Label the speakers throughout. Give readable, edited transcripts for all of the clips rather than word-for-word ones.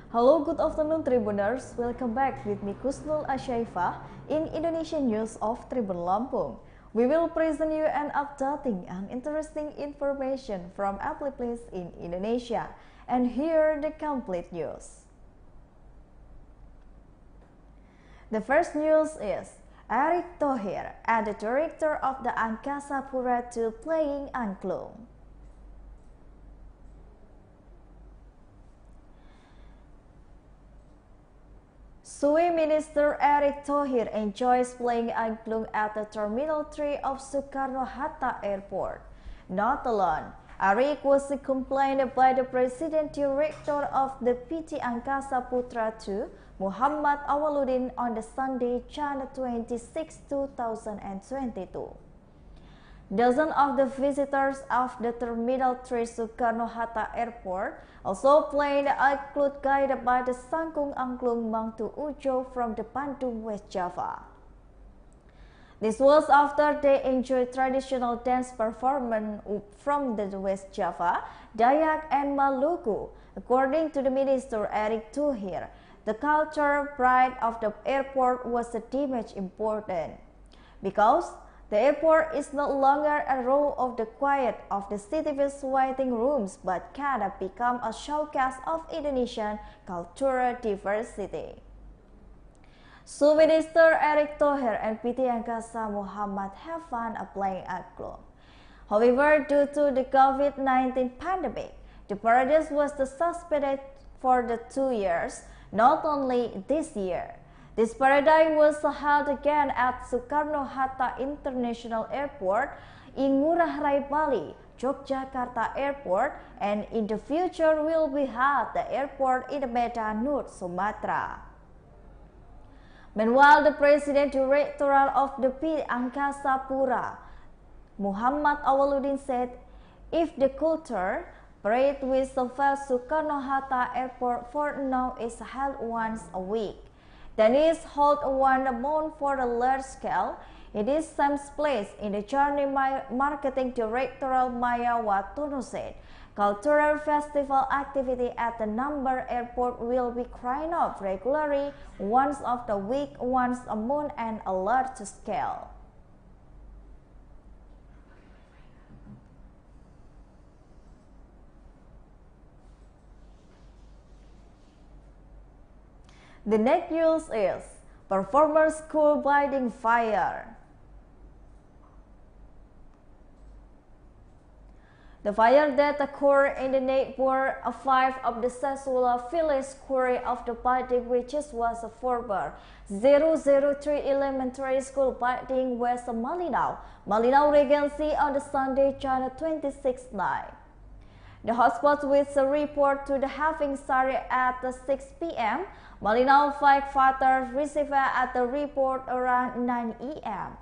Speaker 1: Hello, good afternoon Tribuners. Welcome back with me Kusnul Asyaifah in Indonesian News of Tribun Lampung. We will present you an updating and interesting information from every place in Indonesia. And here the complete news. The first news is Erick Thohir and the director of the Angkasa Pura to playing Angklung. SOE Minister Erick Thohir enjoys playing Angklung at the Terminal 3 of Soekarno-Hatta Airport. Not alone, Erick was complained by the President Director of the PT Angkasa Putra II, Muhammad Awaluddin, on the Sunday, January 26, 2022. Dozens of the visitors of the Terminal 3 Soekarno-Hatta Airport also played Angklung guided by the Sangkung Angklung Mangtu Ujo from the Bandung, West Java. This was after they enjoyed traditional dance performance from the West Java, Dayak and Maluku. According to the Minister Erick Thohir, the cultural pride of the airport was the much important because the airport is no longer a row of the quiet of the city's waiting rooms, but can become a showcase of Indonesian cultural diversity. SOE Minister Erick Thohir and PT Angkasa Muhammad have fun playing Angklung. However, due to the COVID-19 pandemic, the parade was suspended for the 2 years, not only this year. This parade was held again at Soekarno-Hatta International Airport, in Ngurah Rai Bali, Yogyakarta Airport, and in the future will be held at the airport in Medan, North Sumatra. Meanwhile, the President Director of the PT Angkasa Pura, Muhammad Awaluddin, said if the culture parade with the Soekarno-Hatta Airport for now is held once a week, then is held one a month for a large scale. It is some place in the journey. Marketing Director Maya Watono said cultural festival activity at the number airport will be carried out regularly once of the week, once a month, and a large scale. The next news is Performer School Biting Fire. The fire that occurred in the neighborhood 5 of the Sesua Village quarry of the building, which was a former 003 Elementary School building, West Malinau Regency, on the Sunday, January 26 night. The hotspot with a report to the having started at 6 p.m. Malinau firefighters received at the report around 9 a.m.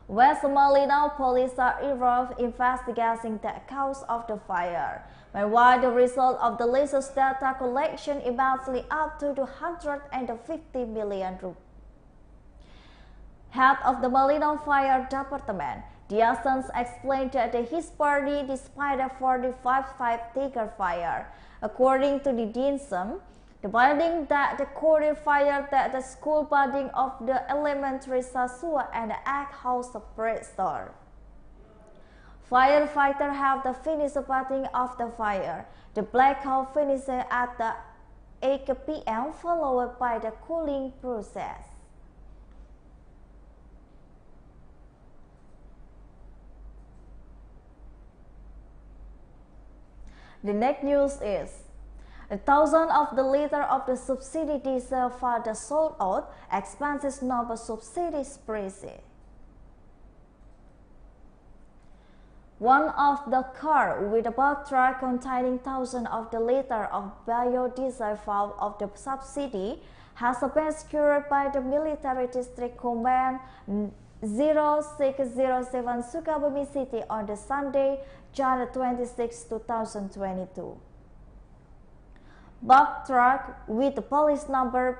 Speaker 1: West Malinau police are involved investigating the cause of the fire. Meanwhile, the result of the latest data collection immensely up to 250 million rupees. Head of the Malinau Fire Department, Diasans, explained that his party despite a 45-acre fire. According to the DINSM, the building that the quarry fire that the school building of the elementary Sesua and the egg house separate store. Firefighters have the finished putting of the fire. The blackout finished at the 8 p.m. followed by the cooling process. The next news is thousands of the liter of the subsidy diesel for the sold out, expenses number subsidies prices. One of the car with a bulk truck containing thousands of the liter of biodiesel fuel of the subsidy has been secured by the Military District Command 0607 Sukabumi City on the Sunday, January 26, 2022. Bulk truck with the police number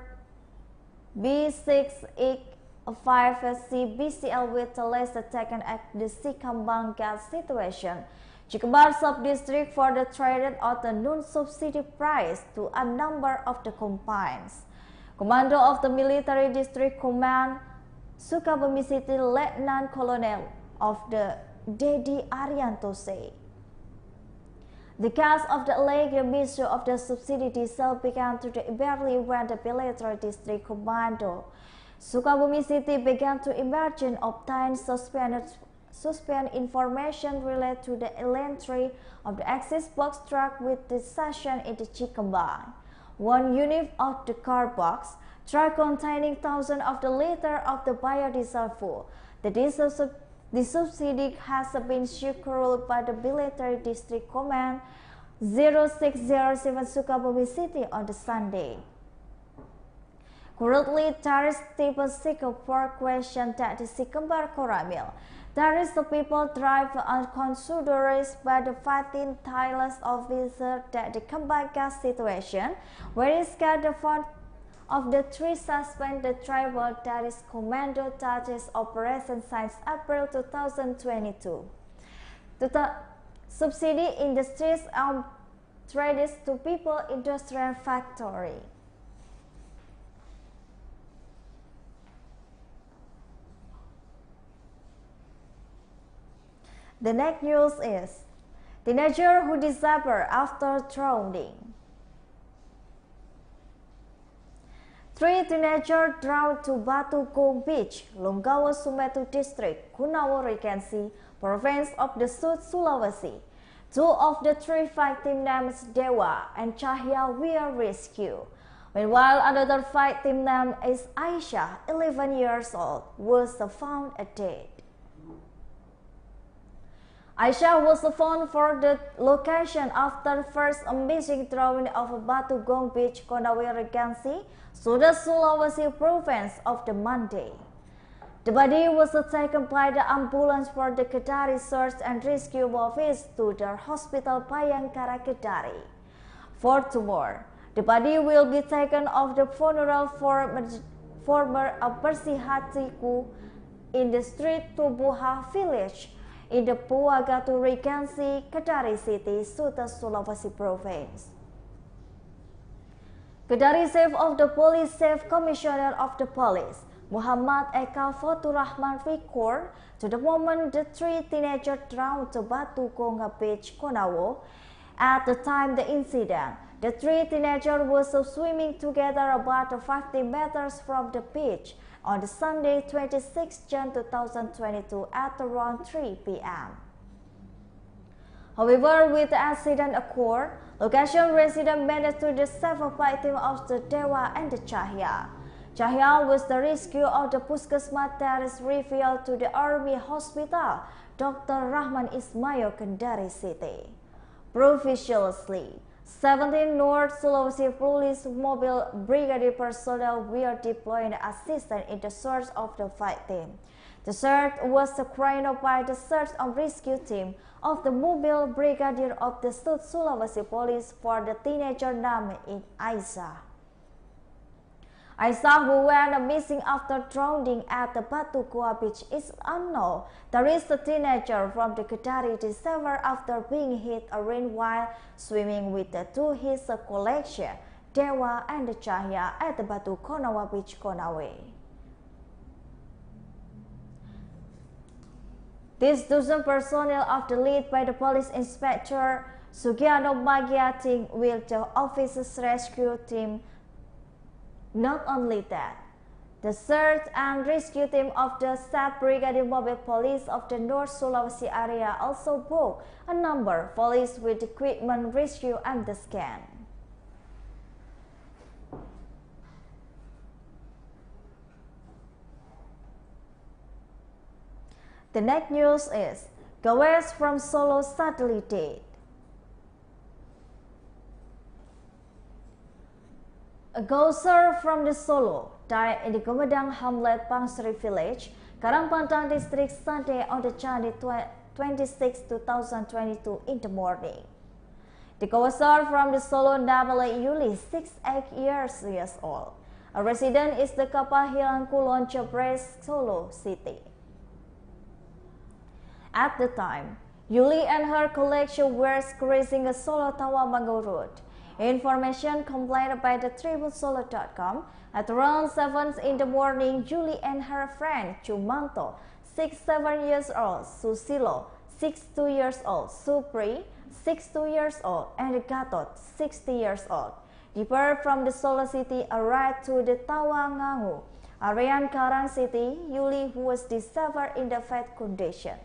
Speaker 1: B6X 5 CBCL with the lesser taken at the Sikambang gas situation. Sukabumi sub-district for the traded at the non-subsidy price to a number of the combines. Commander of the Military District Command, Sukabumi City Lieutenant Colonel of the Dedi Arianto say. The case of the alleged issue of the subsidy diesel began to the barely when the Military District Commando Sukabumi City began to emerge and obtain suspend information related to the entry of the access box truck with the session in the Chikambang. One unit of the car box truck containing thousands of the liter of the biodiesel fuel. The subsidy has been secured by the Military District Command 0607 Sukabumi City on the Sunday. Currently, there is people sick of for question that the Sikambar Koramil. There is the people drive unconsidered by the fighting tireless officer that the combined gas situation, where is got the front of the three suspended tribal that is commando touches operation since April 2022. The subsidy in the streets of trades to people industrial factory. The next news is teenager who disappeared after drowning. 3 teenagers drowned to Batu Gong Beach, Longgawa Sumetu District, Kunawo Regency, province of the South Sulawesi. 2 of the 3 victims named Dewa and Cahya were rescued. Meanwhile, another victim named is Aisha, 11 years old, was found dead. Aisha was found for the location after first missing drawing of Batu Gong Beach, Konawe Regency, South Sulawesi province of the Monday. The body was taken by the ambulance for the Kedari Search and Rescue Office to the hospital Bayangkara Kedari. Furthermore, the body will be taken off the funeral for former Bersihatiku in the street Sesua Village in the Puagatu Regency, Kedari City, South Sulawesi Province. Kedari Chief of the Police Chief Commissioner of the Police, Muhammad Eka Faturrahman recalled to the moment the 3 teenagers drowned to Batu Gong Beach, Konawo. At the time the incident, the 3 teenagers were swimming together about 50 meters from the beach on the Sunday 26 Jan 2022 at around 3 p.m. However, with the accident occurred, location residents managed to save a victim of the Dewa and the Cahya. Cahya was the rescue of the Puskesmas that is revealed to the Army Hospital, Dr. Rahman Ismail, Kendari City. Previously, 17 North Sulawesi Police Mobile Brigade personnel were deployed to assist in the search of the victim. The search was carried out by the search and rescue team of the Mobile Brigade of the South Sulawesi Police for the teenager named Aisyah. Aisyah, who went missing after drowning at the Batu Gong Beach, is unknown. There is a teenager from the Kedari discovered after being hit rain while swimming with the 2 his collection, Dewa and Cahya, at the Batu Konawa Beach, Konawe. This dozen personnel of the lead by the police inspector Sugiano Magiating with the officers rescue team. Not only that, the search and rescue team of the Sub Brigade Mobile Police of the North Sulawesi area also booked a number of police with equipment rescue and the scan. The next news is Gawes from Solo suddenly dead. A ghoster from the Solo died in the Gumedang Hamlet Pangsri Village, Karangpantang District Sunday on the January 26, 2022 in the morning. The ghoster from the Solo namely Yuli, 68 years old. A resident is the Kapahiran Kulon Jabres Solo City. At the time, Yuli and her collection were grazing a Solo Tawamango road. Information complained by the TRIBUN at around 7 in the morning. Yuli and her friend Jumanto, 6-7 years old, Susilo, 6-2 years old, Supri, 6-2 years old, and Gatot, 60 years old, departed from the Solo City, arrived to the Tawangangu area in Karang City. Yuli, who was discovered in the fit condition.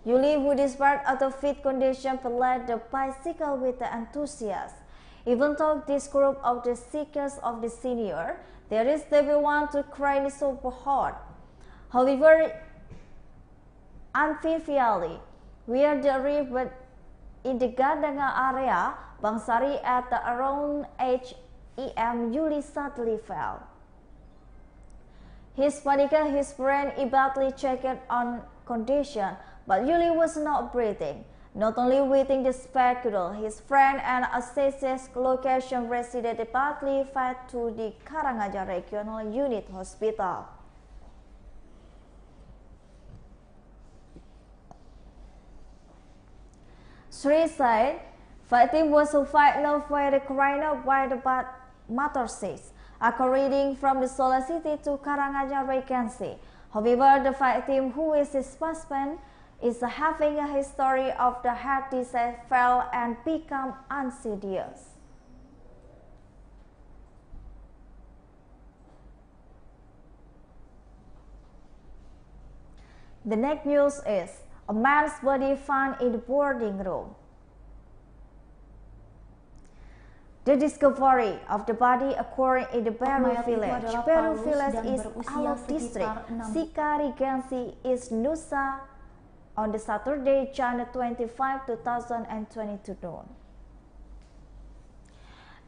Speaker 1: Yuli, who despite of the fit condition, fled the bicycle with the enthusiasm. Even though this group of the seekers of the senior, there is everyone to cry super hard. However, unfairly, we are the river in the Gadanga area, Bangsari at around 8 AM, Yuli suddenly fell. His friend immediately checked on condition, but Yuli was not breathing. Not only within the spectacle, his friend and assessed location resident partly fled to the Karangaja Regional Unit Hospital. Sri said, fighting was a fight no for the crying out by the mattresses, according from the Solo City to Karangaja Regency. However, the fighting, who is his husband, is having a history of the heart disease, fell and become insidious. The next news is a man's body found in the boarding room. The discovery of the body occurred in the Pura village. Pura village is Alok district, Sika Regency is Nusa on the Saturday, January 25, 2022 noon.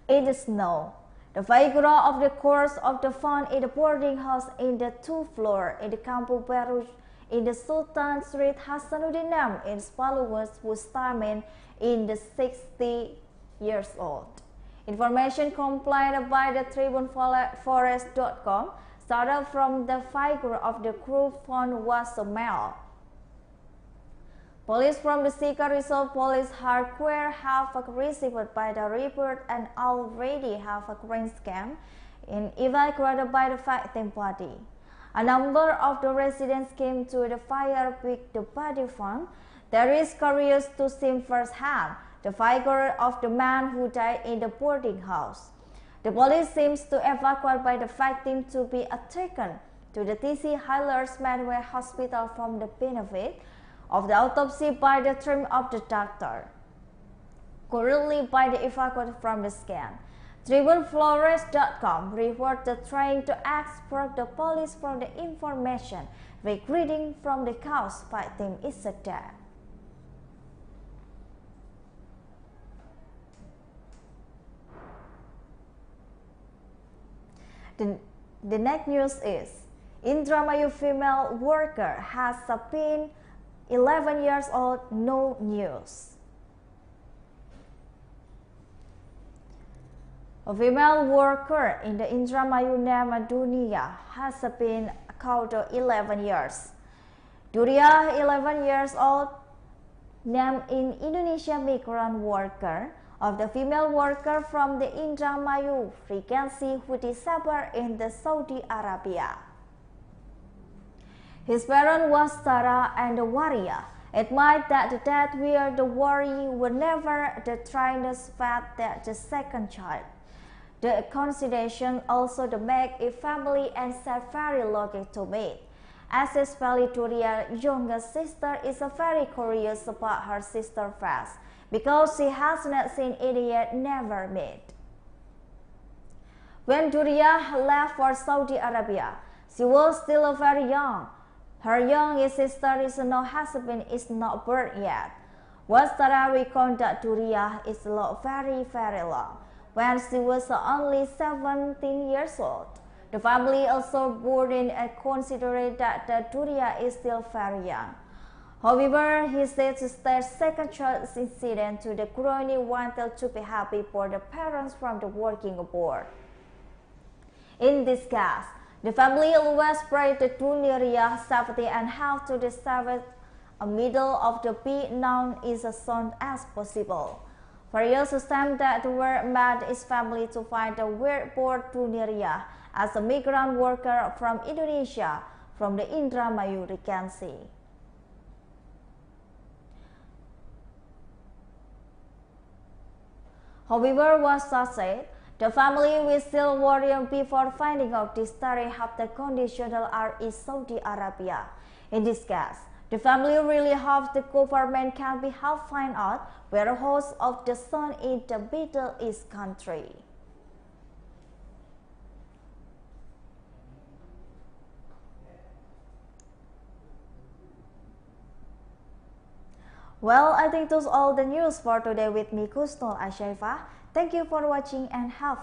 Speaker 1: In the snow, the vehicle of the corpse of the found in the boarding house in the 2th floor in the Kampung Peru in the Sultan Street Hasanuddin Nam in Palu was Starman in the 60 years old. Information complained by the TRIBUNforest.com started from the figure of the crew found was a male. Police from the Sika Resort Police Hardware have received by the report and already have a crane scan and evacuated by the fighting body. A number of the residents came to the fire with the body found. There is curious to see firsthand the figure of the man who died in the boarding house. The police seems to evacuate by the victim to be taken to the TC Highlands Medway Hospital from the benefit of the autopsy by the team of the doctor. Currently by the evacuated from the scan. TRIBUNforest.com reported trying to export the police from the information reading from the cause victim is a death. The next news is Indramayu female worker has been 11 years old, no news. A female worker in the Indramayu named Dunia has been caught 11 years. Dunia, 11 years old, named in Indonesia migrant worker of the female worker from the Indramayu Regency who disappeared in the Saudi Arabia. His parent was Tara and the warrior. Admit that the death were the worry were never the trainers fat that the second child. The consideration also to make a family and set very logic to me. As especially Duria's younger sister is a very curious about her sister's face because she has not seen it yet, never met. When Duria left for Saudi Arabia, she was still very young. Her youngest sister is no husband is not born yet. What Tara recalled that Duria is very long. When she was only 17 years old, the family also burdened and considered that Duria is still very young. However, he said their second child incident to the Groni wanted to be happy for the parents from the working abroad. In this case, the family always pray to Tuniriya safety and how to discover a middle of the peak known is as soon as possible. Various attempts that were made his family to find a airport Tuniriya as a migrant worker from Indonesia from the Indramayu Regency. However, was said, the family will still worry before finding out this story have the conditional are in Saudi Arabia. In this case, the family really hopes the government can be help find out where the host of the sun in the Middle East country. Well, I think that's all the news for today with me, Kusnul Ashaifa. Thank you for watching and have